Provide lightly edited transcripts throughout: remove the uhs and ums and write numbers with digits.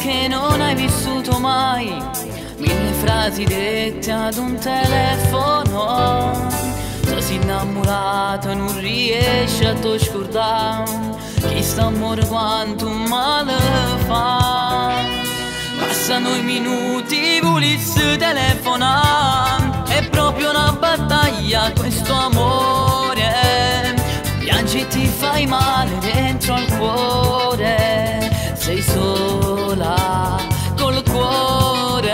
che non hai vissuto mai, 1000 frasi dette ad un telefono. Se sei innamorato non riesci a te scordare che st'amore quanto male fa. Passano i minuti, volessi telefonare, è proprio una battaglia questo amore. Piangi e ti fai male dentro al cuore, sei sola col cuore.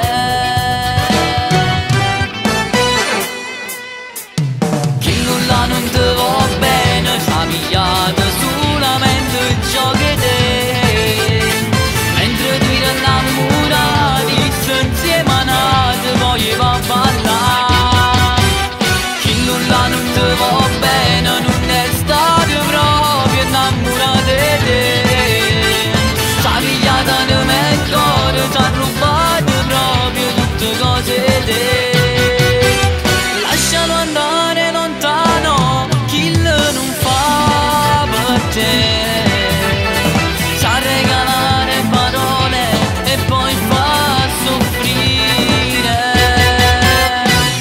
Chi nulla non ti va bene, sta pigliata solamente giochi te. Mentre tu eri innamorati, insieme a nate, poi va a ballare. Chi nulla non ti va bene, non è stato proprio innamorato di te. Sta pigliata nel mio cuore, t'ha rubato proprio tutte cose te. Lascialo andare lontano, chi non fa per te. Sa regalare parole e poi fa soffrire.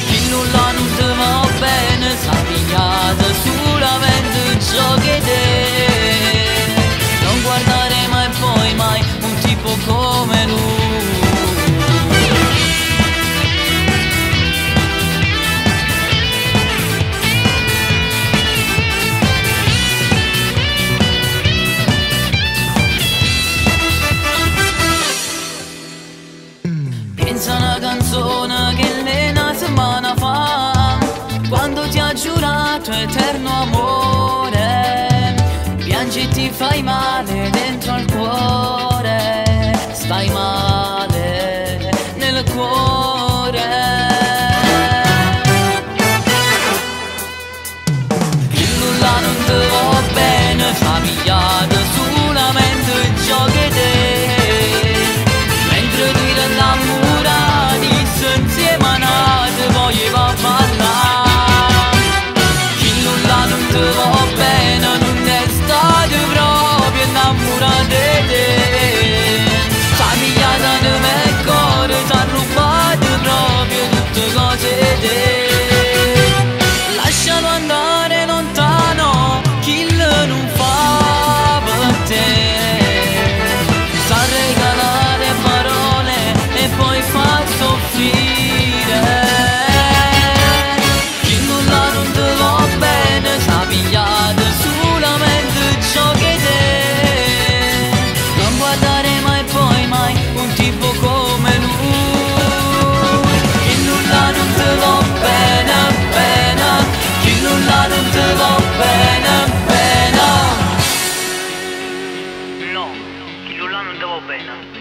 Chi nulla non ti va bene, sa pigliata solamente giochi te. Non guardare mai poi mai un tipo come lui. Pensa a una canzone che lei una settimana fa, quando ti ha giurato eterno amore. Piangi e ti fai male dentro al cuore, stai male nel cuore. Che nulla non ti va bene, sta pigliata solamente giochi te. Mentre tu eri innamorati, insieme a nate, poi va a ballare. Chi nulla non ti va bene, non è stato proprio innamorato di te. Sta pigliata nel mio cuore, t'ha rubato proprio tutte cose te. Lascialo andare lontano, chi non fa per te. Sa regalare parole e poi fa soffrire. Chi nulla non ti va bene, sa pigliata solamente giochi te. Non guardare mai poi mai un tipo come lui. Chi nulla non ti va bene, bene. Chi nulla non ti va bene, bene. No, chi nulla non ti va bene.